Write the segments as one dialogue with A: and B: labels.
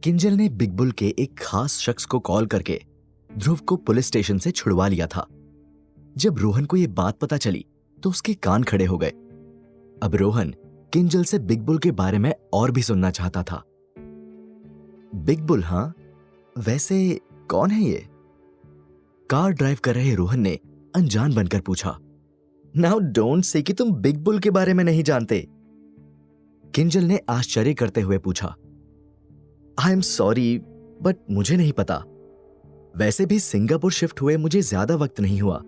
A: किंजल ने big bull के एक खास शख्स को कॉल करके ध्रुव को पुलिस स्टेशन से छुड़वा लिया था। जब रोहन को यह बात पता चली तो उसके कान खड़े हो गए। अब रोहन किंजल से बिग बुल के बारे में और भी सुनना चाहता था। Big bull? हाँ, वैसे कौन है ये? कार ड्राइव कर रहे रोहन ने अनजान बनकर पूछा। नाउ डोंट से कि तुम बिग बुल के बारे में नहीं जानते। किंजल ने आश्चर्य करते हुए पूछा। आई एम सॉरी, बट मुझे नहीं पता। वैसे भी सिंगापुर शिफ्ट हुए मुझे ज्यादा वक्त नहीं हुआ,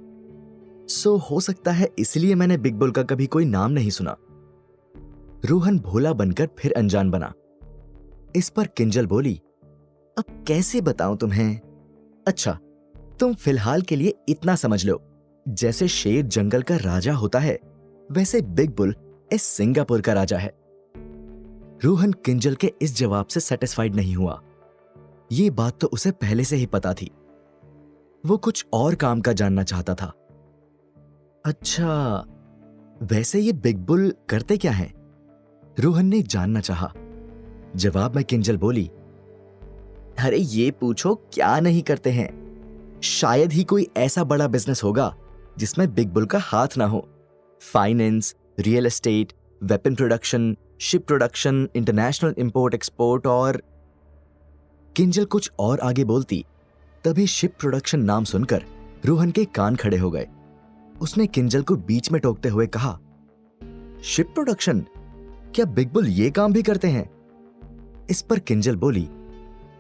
A: सो हो सकता है इसलिए मैंने बिग बुल का कभी कोई नाम नहीं सुना। रोहन भोला बनकर फिर अनजान बना। इस पर किंजल बोली, अब कैसे बताऊं तुम्हें? अच्छा, तुम फिलहाल के लिए इतना समझ लो, जैसे शेर जंगल का राजा होता है, वैसे बिग बुल इस सिंगापुर का राजा है। रोहन किंजल के इस जवाब से सेटिस्फाइड नहीं हुआ। ये बात तो उसे पहले से ही पता थी। वो कुछ और काम का जानना चाहता था। अच्छा, वैसे ये बिग बुल करते क्या हैं? रोहन ने जानना चाहा। जवाब में किंजल बोली, अरे ये पूछो क्या नहीं करते हैं। शायद ही कोई ऐसा बड़ा बिजनेस होगा जिसमें बिग बुल का हाथ ना हो। Finance, real estate, weapon production, ship production, international import export और... किंजल कुछ और आगे बोलती, तभी शिप प्रोडक्शन नाम सुनकर रोहन के कान खड़े हो गए। उसने किंजल को बीच में टोकते हुए कहा, शिप प्रोडक्शन? क्या बिग बुल ये काम भी करते हैं? इस पर किंजल बोली,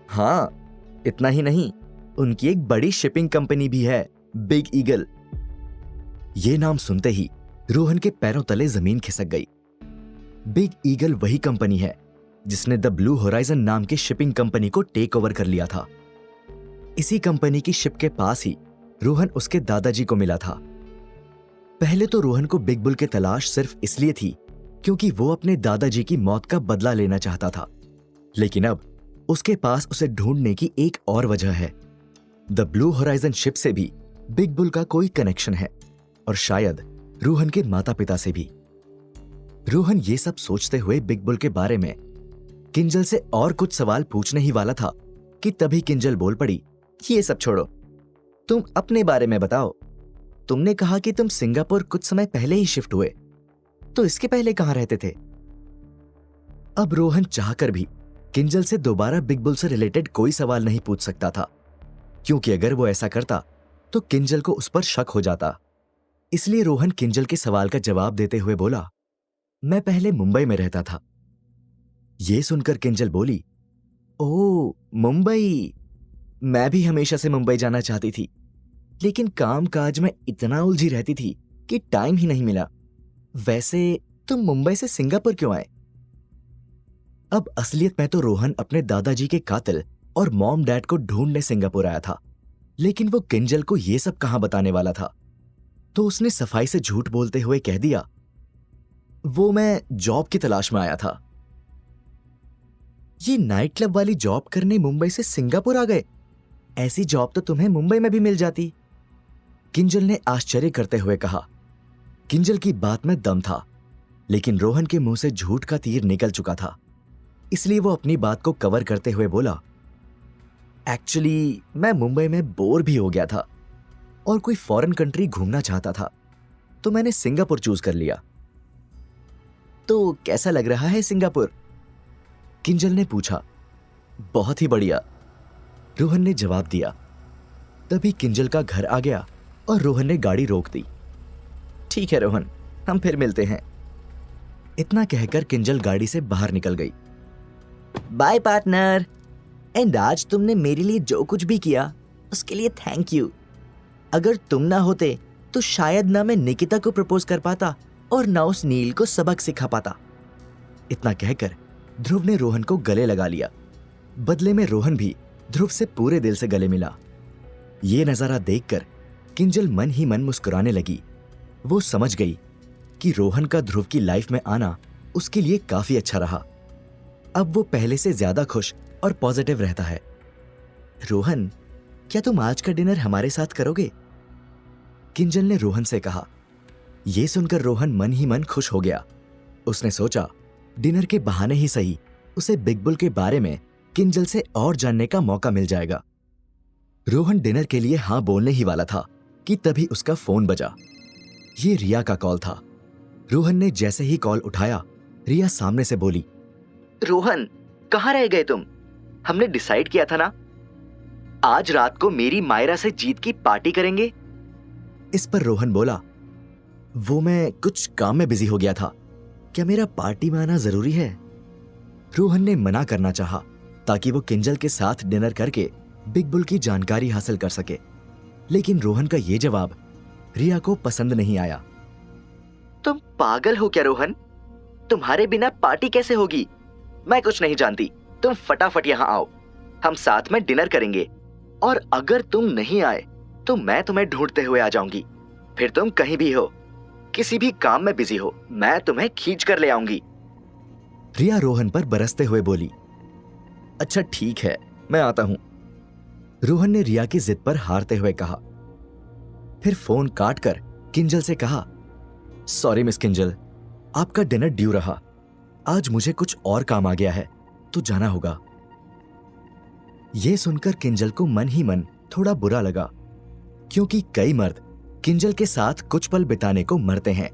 A: हाँ, इतना ही नहीं, उनकी एक बड़ी शिपिंग कंपनी भी है, बिग ईगल। ये नाम सुनते ही रोहन के पैरों तले जमीन खिसक गई। बिग ईगल वही कंपनी है जिसने द ब्लू होराइजन नाम की शिपिंग कंपनी को टेक ओवर कर लिया था। इसी कंपनी की शिप के पास ही रोहन उसके दादाजी को मिला था। पहले तो रोहन को बिग बुल की तलाश सिर्फ इसलिए थी क्योंकि वो अपने दादाजी की मौत का बदला लेना चाहता था, लेकिन अब उसके पास उसे ढूंढने की एक और वजह है। द ब्लू होराइजन शिप से भी बिग बुल का कोई कनेक्शन है, और शायद रोहन के माता पिता से भी। रोहन ये सब सोचते हुए बिग बुल के बारे में किंजल से और कुछ सवाल पूछने ही वाला था कि तभी किंजल बोल पड़ी, ये सब छोड़ो, तुम अपने बारे में बताओ। तुमने कहा कि तुम सिंगापुर कुछ समय पहले ही शिफ्ट हुए, तो इसके पहले कहां रहते थे? अब रोहन चाहकर भी किंजल से दोबारा बिग बुल से रिलेटेड कोई सवाल नहीं पूछ सकता था, क्योंकि अगर वो ऐसा करता तो किंजल को उस पर शक हो जाता। इसलिए रोहन किंजल के सवाल का जवाब देते हुए बोला, मैं पहले मुंबई में रहता था। यह सुनकर किंजल बोली, ओह, मुंबई। मैं भी हमेशा से मुंबई जाना चाहती थी, लेकिन कामकाज में इतना उलझी रहती थी कि टाइम ही नहीं मिला। वैसे तुम मुंबई से सिंगापुर क्यों आए? अब असलियत में तो रोहन अपने दादाजी के कातिल और मॉम डैड को ढूंढने सिंगापुर आया था, लेकिन वो किंजल को यह सब कहां बताने वाला था। तो उसने सफाई से झूठ बोलते हुए कह दिया, वो मैं जॉब की तलाश में आया था। ये नाइट क्लब वाली जॉब करने मुंबई से सिंगापुर आ गए? ऐसी जॉब तो तुम्हें मुंबई में भी मिल जाती। किंजल ने आश्चर्य करते हुए कहा। किंजल की बात में दम था, लेकिन रोहन के मुंह से झूठ का तीर निकल चुका था, इसलिए वो अपनी बात को कवर करते हुए बोला, एक्चुअली मैं मुंबई में बोर भी हो गया था और कोई फॉरेन कंट्री घूमना चाहता था, तो मैंने सिंगापुर चूज कर लिया। तो कैसा लग रहा है सिंगापुर? किंजल ने पूछा। बहुत ही बढ़िया, रोहन ने जवाब दिया। तभी किंजल का घर आ गया और रोहन ने गाड़ी रोक दी। ठीक है रोहन, हम फिर मिलते हैं। इतना कहकर किंजल गाड़ी से बाहर निकल गई। बाय पार्टनर, एंड आज तुमने मेरे लिए जो कुछ भी किया उसके लिए थैंक यू। अगर तुम ना होते तो शायद ना मैं निकिता को प्रपोज कर पाता और ना उस नील को सबक सिखा पाता। इतना कहकर ध्रुव ने रोहन को गले लगा लिया। बदले में रोहन भी ध्रुव से पूरे दिल से गले मिला। ये नजारा देखकर किंजल मन ही मन मुस्कुराने लगी। वो समझ गई कि रोहन का ध्रुव की लाइफ में आना उसके लिए काफी अच्छा रहा। अब वो पहले से ज्यादा खुश और पॉजिटिव रहता है। रोहन, क्या तुम आज का डिनर हमारे साथ करोगे? किंजल ने रोहन से कहा। यह सुनकर रोहन मन ही मन खुश हो गया। उसने सोचा डिनर के बहाने ही सही उसे बिग बुल के बारे में किंजल से और जानने का मौका मिल जाएगा। रोहन डिनर के लिए हाँ बोलने ही वाला था कि तभी उसका फोन बजा। ये रिया का कॉल था। रोहन ने जैसे ही कॉल उठाया, रिया सामने से बोली, रोहन कहाँ रह गए तुम? हमने डिसाइड किया था ना, आज रात को मेरी मायरा से जीत की पार्टी करेंगे। इस पर रोहन बोला, वो मैं कुछ काम में बिजी हो गया था, क्या मेरा पार्टी में आना जरूरी है? रोहन ने मना करना चाहा ताकि वो किंजल के साथ डिनर करके बिग बुल की जानकारी हासिल कर सके, लेकिन रोहन का ये जवाब रिया को पसंद नहीं आया। तुम पागल हो क्या रोहन? तुम्हारे बिना पार्टी कैसे होगी? मैं कुछ नहीं जानती, तुम फटाफट यहाँ आओ, हम साथ में डिनर करेंगे, और अगर तुम नहीं आए तो मैं तुम्हें ढूंढते हुए आ जाऊंगी। फिर तुम कहीं भी हो, किसी भी काम में बिजी हो, मैं तुम्हें खींच कर ले आऊंगी। रिया रोहन पर बरसते हुए बोली, अच्छा ठीक है, मैं आता हूं। रोहन ने रिया की जिद पर हारते हुए कहा। फिर फोन काट कर किंजल से कहा, सॉरी मिस किंजल, आपका डिनर ड्यू रहा, आज मुझे कुछ और काम आ गया है तो जाना होगा। यह सुनकर किंजल को मन ही मन थोड़ा बुरा लगा, क्योंकि कई मर्द किंजल के साथ कुछ पल बिताने को मरते हैं।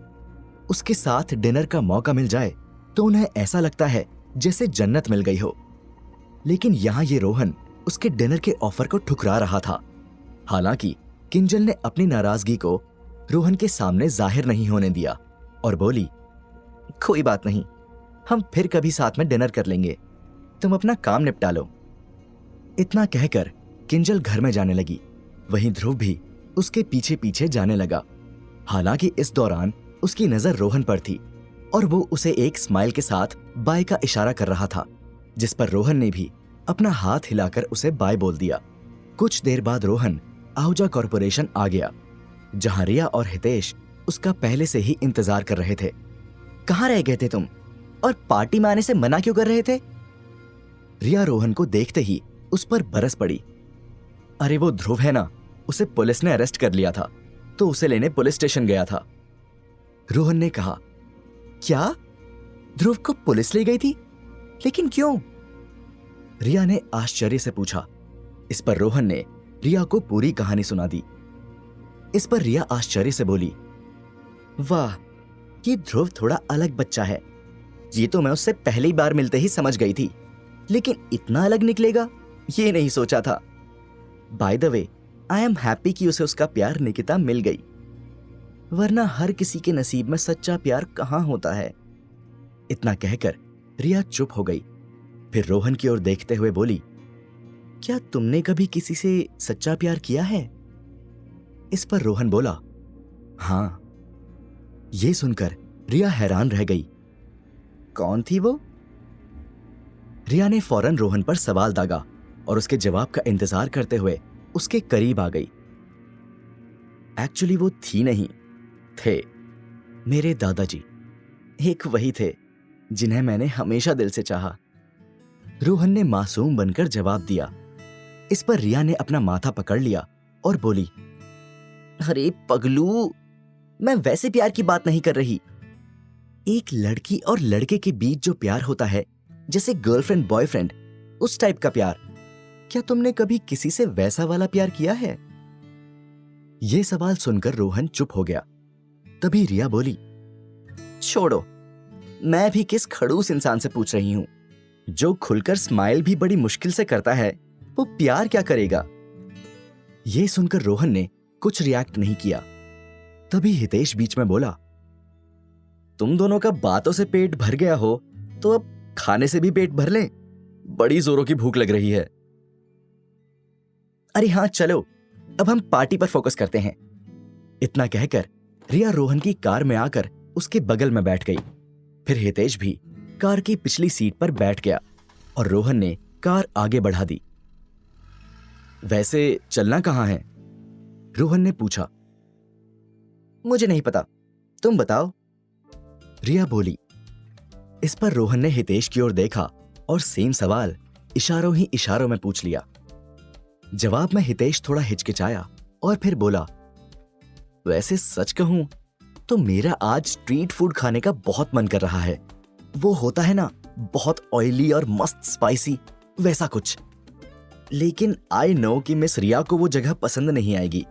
A: उसके साथ डिनर का मौका मिल जाए तो उन्हें ऐसा लगता है जैसे जन्नत मिल गई हो। लेकिन यहां ये रोहन उसके डिनर के ऑफर को ठुकरा रहा था। हालांकि किंजल ने अपनी नाराजगी को रोहन के सामने जाहिर नहीं होने दिया और बोली, कोई बात नहीं, हम फिर कभी साथ में डिनर कर लेंगे, तुम अपना काम निपटा लो। इतना कहकर किंजल घर में जाने लगी। वहीं ध्रुव भी उसके पीछे पीछे जाने लगा। हालांकि इस दौरान उसकी नजर रोहन पर थी और वो उसे एक स्माइल के साथ बाय का इशारा कर रहा था, जिस पर रोहन ने भी अपना हाथ हिलाकर उसे बाय बोल दिया। कुछ देर बाद रोहन आहूजा कॉरपोरेशन आ गया, जहां रिया और हितेश उसका पहले से ही इंतजार कर रहे थे। कहाँ रह गए थे तुम, और पार्टी में आने से मना क्यों कर रहे थे? रिया रोहन को देखते ही उस पर बरस पड़ी। अरे वो ध्रुव है ना, उसे पुलिस ने अरेस्ट कर लिया था तो उसे लेने पुलिस स्टेशन गया था। रोहन ने कहा, क्या ध्रुव को पुलिस ले गई थी? लेकिन क्यों? रिया ने आश्चर्य से पूछा। इस पर रोहन ने रिया को पूरी कहानी सुना दी। इस पर रिया आश्चर्य से बोली, वाह, ये ध्रुव थोड़ा अलग बच्चा है, ये तो मैं उससे पहली बार मिलते ही समझ गई थी, लेकिन इतना अलग निकलेगा ये नहीं सोचा था। By the way, I am happy कि उसे उसका प्यार निकिता मिल गई, वरना हर किसी के नसीब में सच्चा प्यार कहां होता है। इतना कहकर रिया चुप हो गई। फिर रोहन की ओर देखते हुए बोली, क्या तुमने कभी किसी से सच्चा प्यार किया है? इस पर रोहन बोला, हां। यह सुनकर रिया हैरान रह गई। कौन थी वो? रिया ने फौरन रोहन पर सवाल दागा और उसके जवाब का इंतजार करते हुए उसके करीब आ गई। एक्चुअली वो थी नहीं, थे मेरे दादाजी। एक वही थे जिन्हें मैंने हमेशा दिल से चाहा। रोहन ने मासूम बनकर जवाब दिया। इस पर रिया ने अपना माथा पकड़ लिया और बोली, अरे पगलू, मैं वैसे प्यार की बात नहीं कर रही। एक लड़की और लड़के के बीच जो प्यार होता है, जैसे गर्लफ्रेंड बॉयफ्रेंड, उस टाइप का प्यार। क्या तुमने कभी किसी से वैसा वाला प्यार किया है? यह सवाल सुनकर रोहन चुप हो गया। तभी रिया बोली, छोड़ो, मैं भी किस खड़ूस इंसान से पूछ रही हूं। जो खुलकर स्माइल भी बड़ी मुश्किल से करता है, वो प्यार क्या करेगा? यह सुनकर रोहन ने कुछ रिएक्ट नहीं किया। तभी हितेश बीच में बोला, तुम दोनों का बातों से पेट भर गया हो तो अब खाने से भी पेट भर लें, बड़ी जोरों की भूख लग रही है। अरे हाँ चलो, अब हम पार्टी पर फोकस करते हैं। इतना कहकर रिया रोहन की कार में आकर उसके बगल में बैठ गई। फिर हितेश भी कार की पिछली सीट पर बैठ गया और रोहन ने कार आगे बढ़ा दी। वैसे चलना कहां है? रोहन ने पूछा। मुझे नहीं पता, तुम बताओ, रिया बोली। इस पर रोहन ने हितेश की ओर देखा और सेम सवाल इशारों ही इशारों में पूछ लिया। जवाब में हितेश थोड़ा हिचकिचाया और फिर बोला, वैसे सच कहूं तो मेरा आज स्ट्रीट फूड खाने का बहुत मन कर रहा है। वो होता है ना, बहुत ऑयली और मस्त स्पाइसी, वैसा कुछ। लेकिन आई नो कि मिस रिया को वो जगह पसंद नहीं आएगी,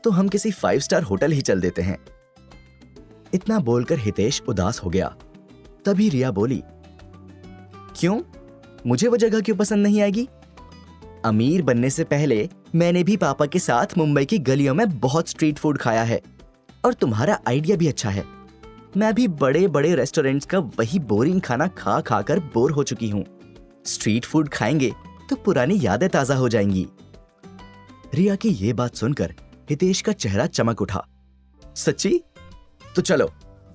A: तो हम किसी 5 स्टार होटल ही चल देते हैं। इतना बोलकर हितेश उदास हो गया। तभी रिया बोली, क्यों? मुझे वो जगह क्यों पसंद नहीं आएगी? अमीर बनने से पहले मैंने भी पापा के साथ मुंबई की गलियों में बहुत स्ट्रीट फूड खाया है, और तुम्हारा आइडिया भी अच्छा है। मैं भी बड़े बड़े रेस्टोरेंट्स का वही बोरिंग खाना खा खा कर बोर हो चुकी हूँ। स्ट्रीट फूड खाएंगे तो पुरानी यादें ताजा हो जाएंगी। रिया की ये बात सुनकर हितेश का चेहरा चमक उठा। सच्ची? तो चलो,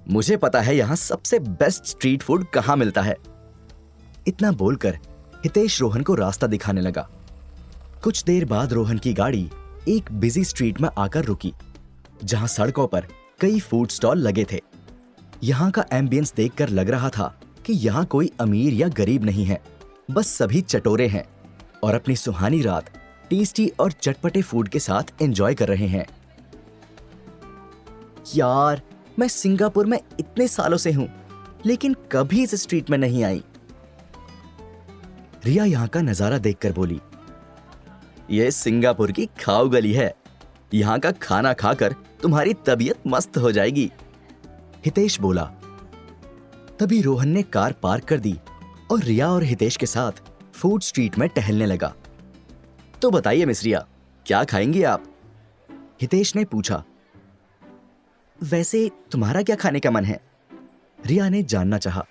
A: मुझे पता है यहाँ सबसे बेस्ट स्ट्रीट फूड कहाँ मिलता है। इतना बोलकर हितेश रोहन को रास्ता दिखाने लगा। कुछ देर बाद रोहन की गाड़ी एक बिजी स्ट्रीट में आकर रुकी, जहां सड़कों पर कई फूड स्टॉल लगे थे। यहाँ का एम्बियंस देखकर लग रहा था कि यहाँ कोई अमीर या गरीब नहीं है, बस सभी चटोरे हैं और अपनी सुहानी रात टेस्टी और चटपटे फूड के साथ एंजॉय कर रहे हैं। यार, मैं सिंगापुर में इतने सालों से हूं, लेकिन कभी इस स्ट्रीट में नहीं आई। रिया यहाँ का नजारा देखकर बोली, यह सिंगापुर की खाओ गली है। यहाँ का खाना खाकर तुम्हारी तबीयत मस्त हो जाएगी। हितेश बोला। तभी रोहन ने कार पार्क कर दी और रिया और हितेश के साथ फूड स्ट्रीट में टहलने लगा। तो बताइए मिस रिया, क्या खाएंगी आप? हितेश ने पूछा। वैसे तुम्हारा क्या खाने का मन है? रिया ने जानना चाहा।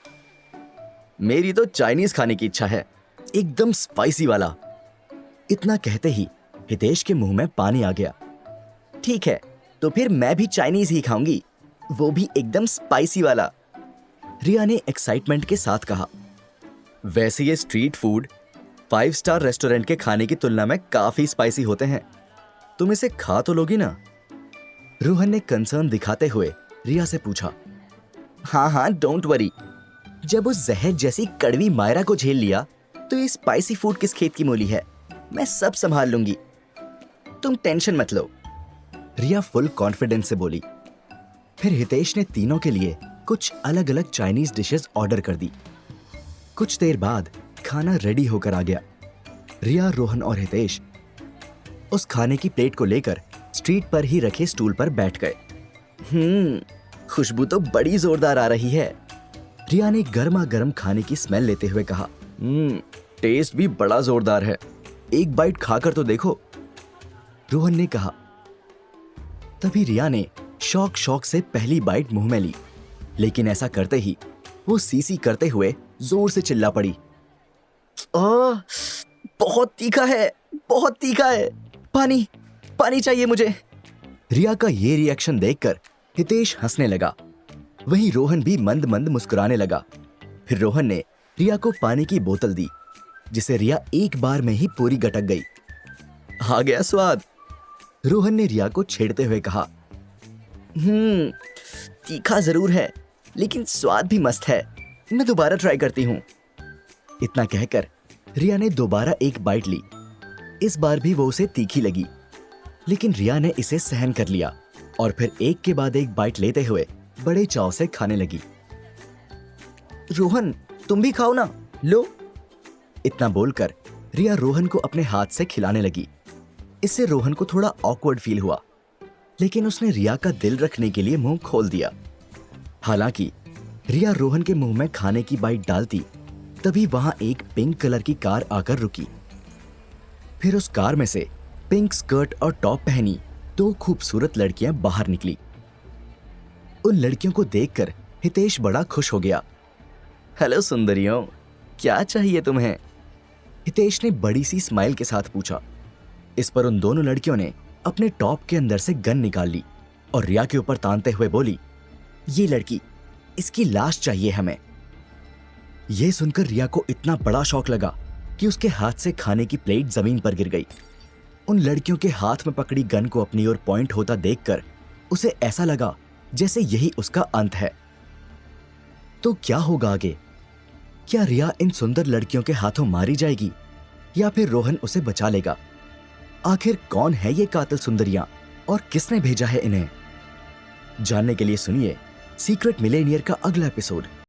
A: मेरी तो चाइनीज खाने की इच्छा है, एकदम स्पाइसी वाला। इतना कहते ही हितेश के मुंह में पानी आ गया। ठीक है, तो फिर मैं भी चाइनीज ही खाऊंगी, वो भी एकदम स्पाइसी वाला, रिया ने एक्साइटमेंट के साथ कहा। वैसे ये स्ट्रीट फूड 5 स्टार रेस्टोरेंट के खाने की तुलना में काफी स्पाइसी होते हैं, तुम इसे खा तो लोगी ना? रोहन ने कंसर्न दिखाते हुए रिया से पूछा। हाँ हाँ, डोंट वरी, जब उस जहर जैसी कड़वी मायरा को झेल लिया तो ये स्पाइसी फूड किस खेत की मूली है, मैं सब संभाल लूंगी, तुम टेंशन मत लो, रिया फुल कॉन्फिडेंस से बोली। फिर हितेश ने तीनों के लिए कुछ अलग अलग चाइनीज डिशेस ऑर्डर कर दी। कुछ देर बाद खाना रेडी होकर आ गया। रिया, रोहन और हितेश उस खाने की प्लेट को लेकर स्ट्रीट पर ही रखे स्टूल पर बैठ गए। खुशबू तो बड़ी जोरदार आ रही है, रिया ने गर्मा गर्म खाने की स्मेल लेते हुए कहा। टेस्ट भी बड़ा जोरदार है, एक बाइट खाकर तो देखो, रोहन ने कहा। तभी रिया ने शौक से पहली बाइट मुंह में ली, लेकिन ऐसा करते ही वो सीसी करते हुए जोर से चिल्ला पड़ी। बहुत तीखा है, बहुत तीखा है, पानी पानी चाहिए मुझे। रिया का ये रिएक्शन देखकर हितेश हंसने लगा, वहीं रोहन भी मंद मंद मुस्कुराने लगा। फिर रोहन ने रिया को पानी की बोतल दी, जिसे रिया एक बार में ही पूरी गटक गई। आ गया स्वाद, रोहन ने रिया को छेड़ते हुए कहा। तीखा जरूर है, लेकिन स्वाद भी मस्त है, मैं दोबारा ट्राई करती हूँ। इतना कहकर रिया ने दोबारा एक बाइट ली। इस बार भी वो उसे तीखी लगी, लेकिन रिया ने इसे सहन कर लिया और फिर एक के बाद एक बाइट लेते हुए बड़े चाव से खाने लगी। रोहन, तुम भी खाओ ना, लो। इतना बोलकर रिया रोहन को अपने हाथ से खिलाने लगी। इससे रोहन को थोड़ा ऑकवर्ड फील हुआ, लेकिन उसने रिया का दिल रखने के लिए मुंह खोल दिया। हालांकि रिया रोहन के मुंह में खाने की बाइट डालती, तभी वहां एक पिंक कलर की कार आकर रुकी। फिर उस कार में से पिंक स्कर्ट और टॉप पहनी 2 खूबसूरत लड़कियां बाहर निकली। उन लड़कियों को देखकर हितेश बड़ा खुश हो गया। हेलो सुंदरियों, क्या चाहिए तुम्हें? हितेश ने बड़ी सी स्माइल के साथ पूछा। इस पर उन दोनों लड़कियों ने अपने टॉप के अंदर से गन निकाल ली और रिया के ऊपर तानते हुए बोली, ये लड़की, इसकी लाश चाहिए हमें। यह सुनकर रिया को इतना बड़ा शौक लगा कि उसके हाथ से खाने की प्लेट जमीन पर गिर गई। उन लड़कियों के हाथ में पकड़ी गन को अपनी ओर पॉइंट होता देखकर उसे ऐसा लगा जैसे यही उसका अंत है। तो क्या होगा आगे? क्या रिया इन सुंदर लड़कियों के हाथों मारी जाएगी या फिर रोहन उसे बचा लेगा? आखिर कौन है ये कातिल सुंदरियां और किसने भेजा है इन्हें? जानने के लिए सुनिए सीक्रेट मिलेनियर का अगला एपिसोड।